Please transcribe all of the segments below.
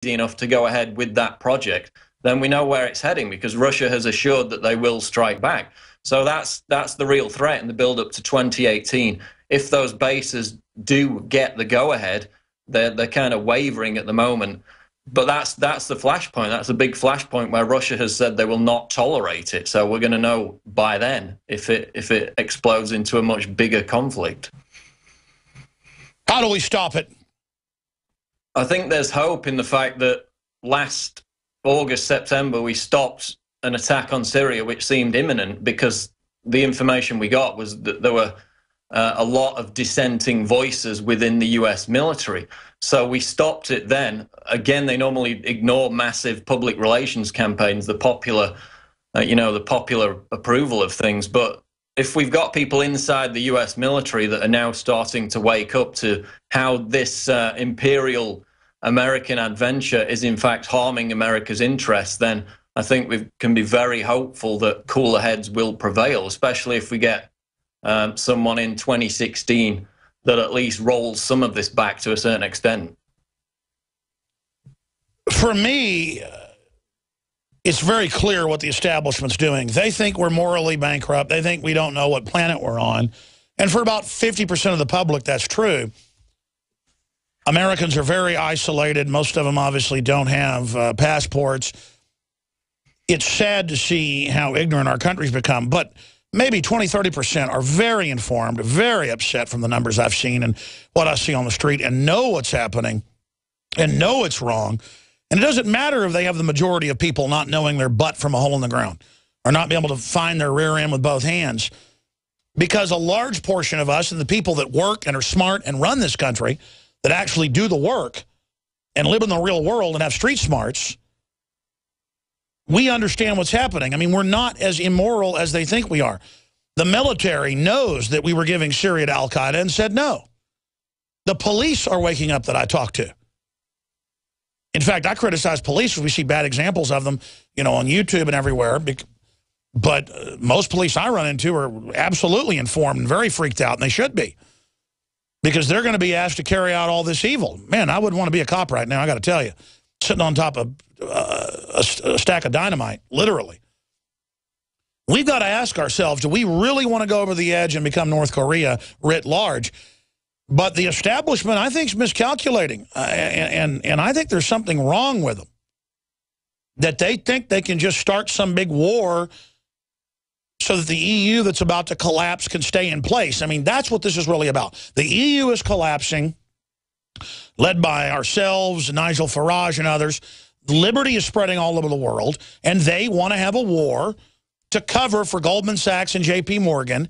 enough to go ahead with that project, then we know where it's heading, because Russia has assured that they will strike back. So that's the real threat in the build-up to 2018. If those bases do get the go-ahead, they're kind of wavering at the moment. But that's the flashpoint. That's a big flashpoint where Russia has said they will not tolerate it. So we're going to know by then if it explodes into a much bigger conflict. How do we stop it? I think there's hope in the fact that last August, September, we stopped an attack on Syria, which seemed imminent, because the information we got was that there were a lot of dissenting voices within the US military. So we stopped it then. Again, they normally ignore massive public relations campaigns, the popular, the popular approval of things. But if we've got people inside the US military that are now starting to wake up to how this imperial American adventure is in fact harming America's interests, then I think we can be very hopeful that cooler heads will prevail, especially if we get someone in 2016 that at least rolls some of this back to a certain extent. For me, it's very clear what the establishment's doing. They think we're morally bankrupt. They think we don't know what planet we're on. And for about 50% of the public, that's true. Americans are very isolated. Most of them obviously don't have passports. It's sad to see how ignorant our country's become, but maybe 20, 30% are very informed, very upset from the numbers I've seen and what I see on the street, and know what's happening and know it's wrong. And it doesn't matter if they have the majority of people not knowing their butt from a hole in the ground or not being able to find their rear end with both hands, because a large portion of us and the people that work and are smart and run this country, that actually do the work and live in the real world and have street smarts, we understand what's happening. I mean, we're not as immoral as they think we are. The military knows that we were giving Syria to al-Qaeda and said no. The police are waking up that I talked to. In fact, I criticize police because we see bad examples of them, on YouTube and everywhere. But most police I run into are absolutely informed and very freaked out, and they should be, because they're going to be asked to carry out all this evil. Man, I wouldn't want to be a cop right now, I got to tell you. Sitting on top of a stack of dynamite, literally. We've got to ask ourselves, do we really want to go over the edge and become North Korea writ large? But the establishment, I think, is miscalculating. And I think there's something wrong with them. That they think they can just start some big war so that the EU that's about to collapse can stay in place. I mean, that's what this is really about. The EU is collapsing, led by ourselves, Nigel Farage and others. Liberty is spreading all over the world, and they want to have a war to cover for Goldman Sachs and J.P. Morgan.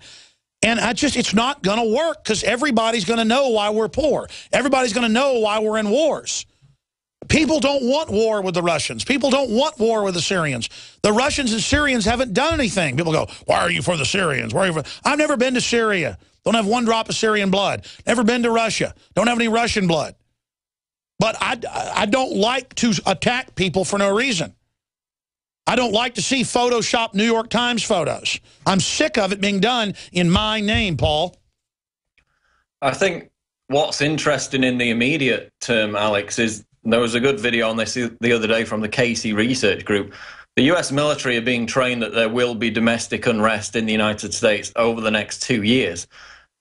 And it's not going to work, because everybody's going to know why we're poor. Everybody's going to know why we're in wars. People don't want war with the Russians. People don't want war with the Syrians. The Russians and Syrians haven't done anything. People go, why are you for the Syrians? Why are you for? I've never been to Syria. Don't have one drop of Syrian blood. Never been to Russia. Don't have any Russian blood. But I don't like to attack people for no reason. I don't like to see Photoshop New York Times photos. I'm sick of it being done in my name, Paul. I think what's interesting in the immediate term, Alex, is there was a good video on this the other day from the Casey Research Group. The U.S. military are being trained that there will be domestic unrest in the United States over the next 2 years.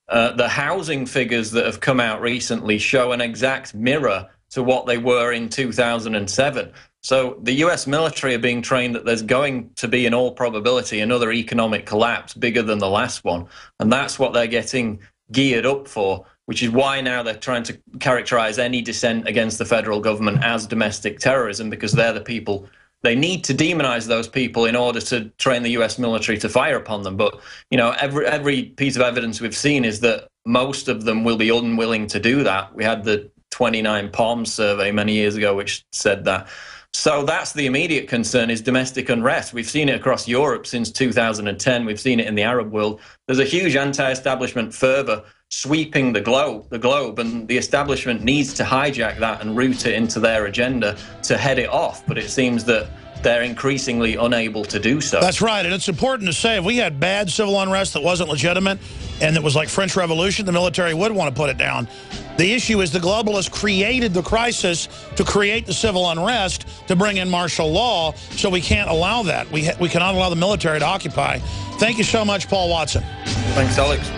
The housing figures that have come out recently show an exact mirror to what they were in 2007. So the U.S. military are being trained that there's going to be, in all probability, another economic collapse bigger than the last one. And that's what they're getting geared up for, which is why now they're trying to characterize any dissent against the federal government as domestic terrorism, because they're the people. They need to demonize those people in order to train the U.S. military to fire upon them. But, every piece of evidence we've seen is that most of them will be unwilling to do that. We had the 29 Palms survey many years ago, which said that. So that's the immediate concern, is domestic unrest. We've seen it across Europe since 2010. We've seen it in the Arab world. There's a huge anti-establishment fervor sweeping the globe, and the establishment needs to hijack that and route it into their agenda to head it off. But it seems that they're increasingly unable to do so. That's right, and it's important to say, if we had bad civil unrest that wasn't legitimate, and it was like French Revolution, the military would want to put it down. The issue is the globalists created the crisis to create the civil unrest, to bring in martial law, so we can't allow that. We cannot allow the military to occupy. Thank you so much, Paul Watson. Thanks, Alex.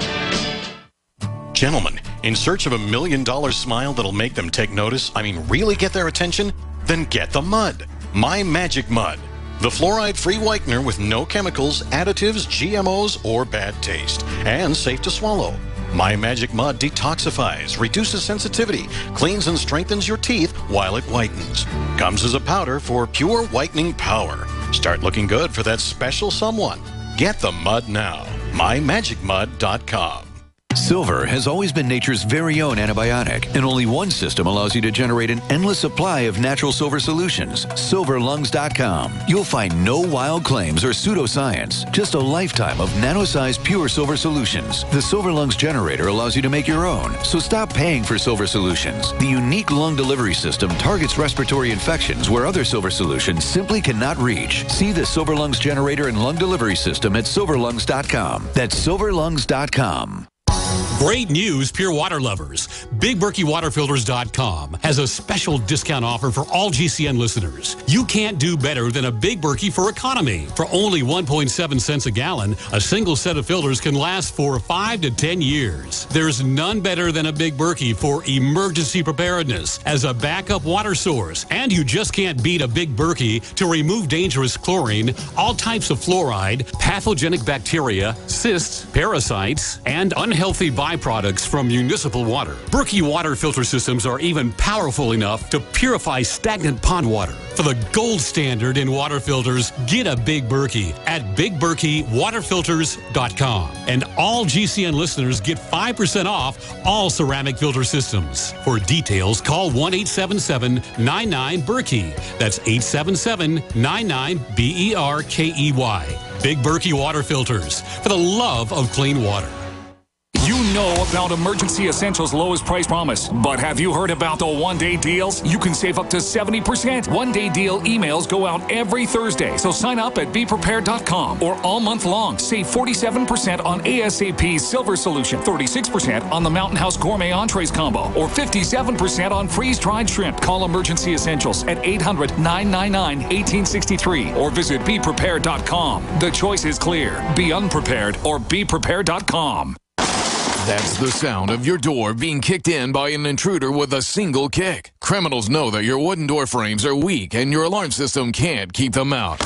Gentlemen, in search of $1 million smile that'll make them take notice, really get their attention? Then get the mud. My Magic Mud. The fluoride-free whitener with no chemicals, additives, GMOs, or bad taste. And safe to swallow. My Magic Mud detoxifies, reduces sensitivity, cleans and strengthens your teeth while it whitens. Comes as a powder for pure whitening power. Start looking good for that special someone. Get the mud now. MyMagicMud.com. Silver has always been nature's very own antibiotic, and only one system allows you to generate an endless supply of natural silver solutions. SilverLungs.com. You'll find no wild claims or pseudoscience, just a lifetime of nano-sized pure silver solutions. The Silver Lungs generator allows you to make your own, so stop paying for silver solutions. The unique lung delivery system targets respiratory infections where other silver solutions simply cannot reach. See the Silver Lungs generator and lung delivery system at SilverLungs.com. That's SilverLungs.com. Great news, pure water lovers. BigBerkeyWaterFilters.com has a special discount offer for all GCN listeners. You can't do better than a Big Berkey for economy. For only 1.7 cents a gallon, a single set of filters can last for 5 to 10 years. There's none better than a Big Berkey for emergency preparedness as a backup water source. And you just can't beat a Big Berkey to remove dangerous chlorine, all types of fluoride, pathogenic bacteria, cysts, parasites, and unhealthy byproducts from municipal water. Berkey water filter systems are even powerful enough to purify stagnant pond water. For the gold standard in water filters, get a Big Berkey at BigBerkeyWaterFilters.com. And all GCN listeners get 5% off all ceramic filter systems. For details, call 1-877-99-BERKEY. That's 877-99-BERKEY. Big Berkey Water Filters, for the love of clean water. You know about Emergency Essentials' lowest price promise, but have you heard about the one-day deals? You can save up to 70%. One-day deal emails go out every Thursday, so sign up at BePrepared.com or all month long. Save 47% on ASAP Silver Solution, 36% on the Mountain House Gourmet Entrees Combo, or 57% on freeze-dried shrimp. Call Emergency Essentials at 800-999-1863 or visit BePrepared.com. The choice is clear. Be unprepared or BePrepared.com. That's the sound of your door being kicked in by an intruder with a single kick. Criminals know that your wooden door frames are weak and your alarm system can't keep them out.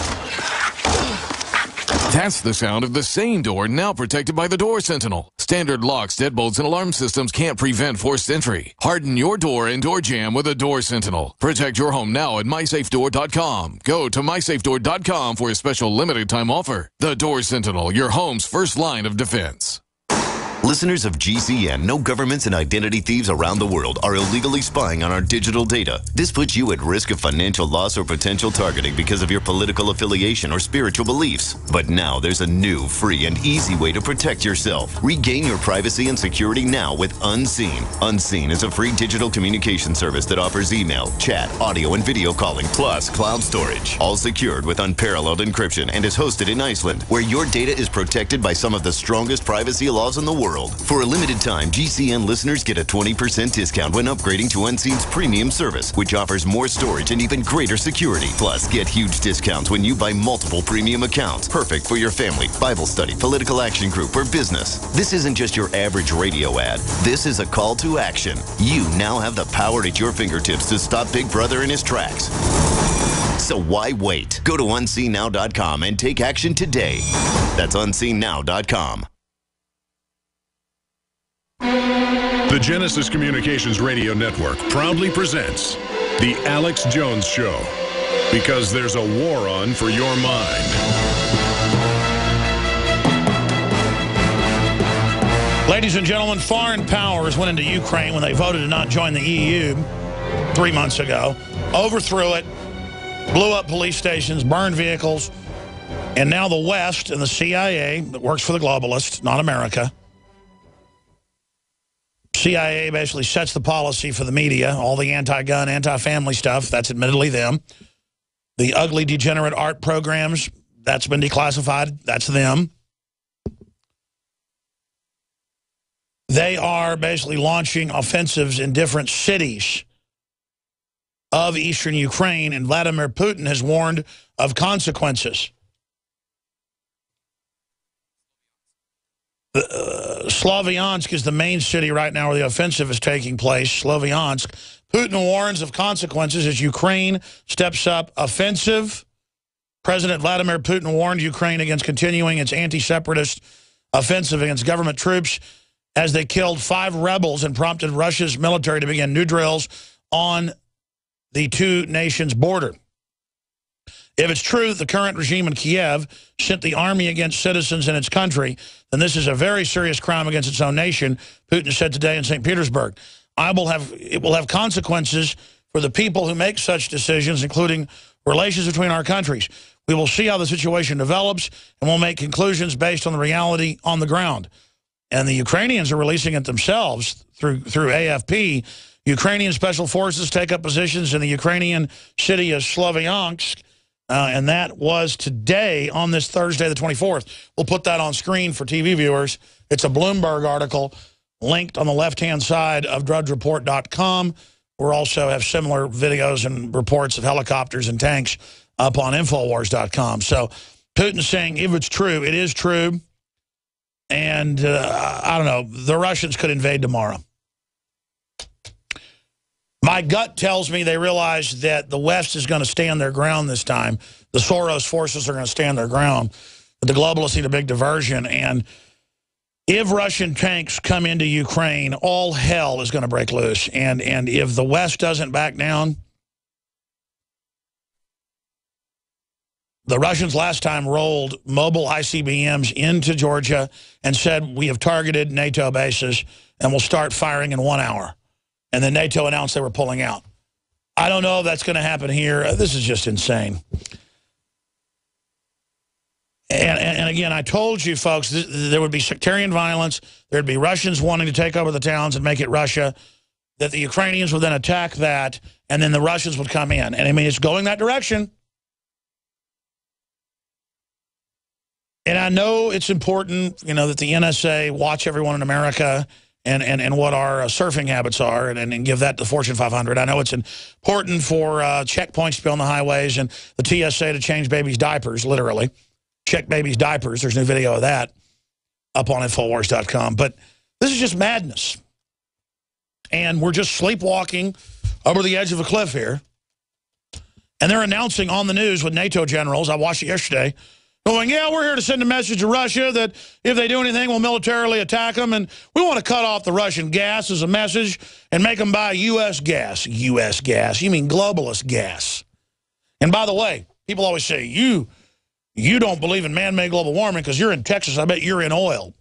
That's the sound of the same door now protected by the Door Sentinel. Standard locks, deadbolts, and alarm systems can't prevent forced entry. Harden your door and door jamb with a Door Sentinel. Protect your home now at MySafeDoor.com. Go to MySafeDoor.com for a special limited time offer. The Door Sentinel, your home's first line of defense. Listeners of GCN know governments and identity thieves around the world are illegally spying on our digital data. This puts you at risk of financial loss or potential targeting because of your political affiliation or spiritual beliefs. But now there's a new, free, and easy way to protect yourself. Regain your privacy and security now with Unseen. Unseen is a free digital communication service that offers email, chat, audio, and video calling, plus cloud storage. All secured with unparalleled encryption and is hosted in Iceland, where your data is protected by some of the strongest privacy laws in the world. For a limited time, GCN listeners get a 20% discount when upgrading to Unseen's premium service, which offers more storage and even greater security. Plus, get huge discounts when you buy multiple premium accounts. Perfect for your family, Bible study, political action group, or business. This isn't just your average radio ad. This is a call to action. You now have the power at your fingertips to stop Big Brother in his tracks. So why wait? Go to unseennow.com and take action today. That's unseennow.com. The Genesis Communications Radio Network proudly presents The Alex Jones Show, because there's a war on for your mind. Ladies and gentlemen, foreign powers went into Ukraine when they voted to not join the EU 3 months ago, overthrew it, blew up police stations, burned vehicles, and now the West and the CIA, that works for the globalists, not America, CIA basically sets the policy for the media, all the anti-gun, anti-family stuff, that's admittedly them. The ugly, degenerate art programs, that's been declassified, that's them. They are basically launching offensives in different cities of eastern Ukraine, and Vladimir Putin has warned of consequences. Slavyansk is the main city right now where the offensive is taking place, Slavyansk. Putin warns of consequences as Ukraine steps up offensive. President Vladimir Putin warned Ukraine against continuing its anti-separatist offensive against government troops as they killed 5 rebels and prompted Russia's military to begin new drills on the two nations' border. If it's true that the current regime in Kiev sent the army against citizens in its country, then this is a very serious crime against its own nation, Putin said today in St. Petersburg. It will have consequences for the people who make such decisions, including relations between our countries. We will see how the situation develops, and we'll make conclusions based on the reality on the ground. And the Ukrainians are releasing it themselves through AFP. Ukrainian special forces take up positions in the Ukrainian city of Slavyansk, and that was today on this Thursday, the 24th. We'll put that on screen for TV viewers. It's a Bloomberg article linked on the left-hand side of drudgereport.com. We also have similar videos and reports of helicopters and tanks up on Infowars.com. So Putin's saying if it's true, it is true. And I don't know, the Russians could invade tomorrow. My gut tells me they realize that the West is going to stand their ground this time. The Soros forces are going to stand their ground. But the globalists need a big diversion. And if Russian tanks come into Ukraine, all hell is going to break loose. And if the West doesn't back down, the Russians last time rolled mobile ICBMs into Georgia and said, we have targeted NATO bases and we'll start firing in 1 hour. And then NATO announced they were pulling out. I don't know if that's going to happen here. This is just insane. And again, I told you folks, there would be sectarian violence. There'd be Russians wanting to take over the towns and make it Russia, that the Ukrainians would then attack that, and then the Russians would come in. And I mean, it's going that direction. And I know it's important, you know, that the NSA watch everyone in America and what our surfing habits are and give that to Fortune 500. I know it's important for checkpoints to be on the highways and the TSA to change babies' diapers, literally. Check babies' diapers. There's a new video of that up on Infowars.com. But this is just madness. And we're just sleepwalking over the edge of a cliff here. And they're announcing on the news with NATO generals, I watched it yesterday, going, yeah, we're here to send a message to Russia that if they do anything, we'll militarily attack them. And we want to cut off the Russian gas as a message and make them buy U.S. gas. U.S. gas. You mean globalist gas. And by the way, people always say, you don't believe in man-made global warming because you're in Texas. I bet you're in oil.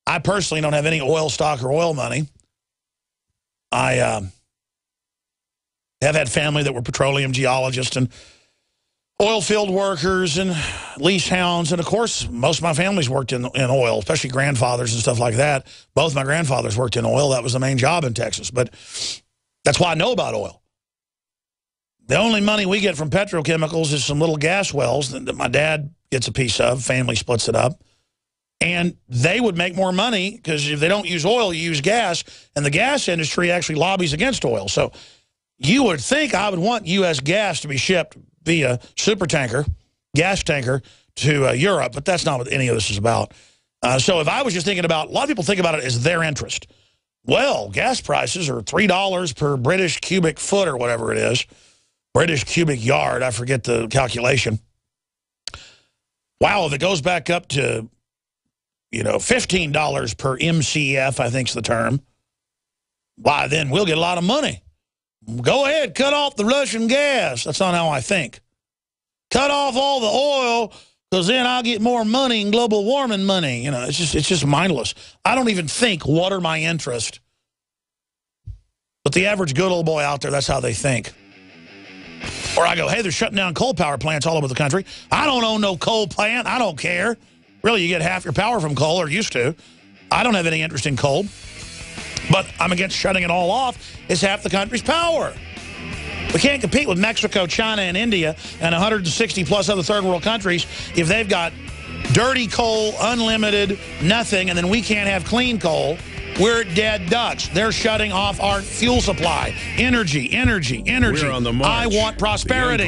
I personally don't have any oil stock or oil money. I have had family that were petroleum geologists and oil field workers and lease hounds. And, of course, most of my family's worked in oil, especially grandfathers and stuff like that. Both my grandfathers worked in oil. That was the main job in Texas. But that's why I know about oil. The only money we get from petrochemicals is some little gas wells that my dad gets a piece of. Family splits it up. And they would make more money because if they don't use oil, you use gas. And the gas industry actually lobbies against oil. So you would think I would want U.S. gas to be shipped via super tanker, gas tanker to Europe, but that's not what any of this is about. So if I was just thinking about, a lot of people think about it as their interest. Well, gas prices are $3 per British cubic foot or whatever it is. British cubic yard, I forget the calculation. Wow, if it goes back up to, you know, $15 per MCF, I think's the term, why, then we'll get a lot of money. Go ahead, cut off the Russian gas. That's not how I think. Cut off all the oil, because then I'll get more money and global warming money. You know, it's just mindless. I don't even think, what are my interests? But the average good old boy out there, that's how they think. Or I go, hey, they're shutting down coal power plants all over the country. I don't own no coal plant. I don't care. Really, you get half your power from coal, or used to. I don't have any interest in coal. But I'm against shutting it all off. It's half the country's power. We can't compete with Mexico, China, and India, and 160-plus other third-world countries if they've got dirty coal, unlimited, nothing, and then we can't have clean coal. We're dead ducks. They're shutting off our fuel supply. Energy, energy, energy. We're on the march. I want prosperity.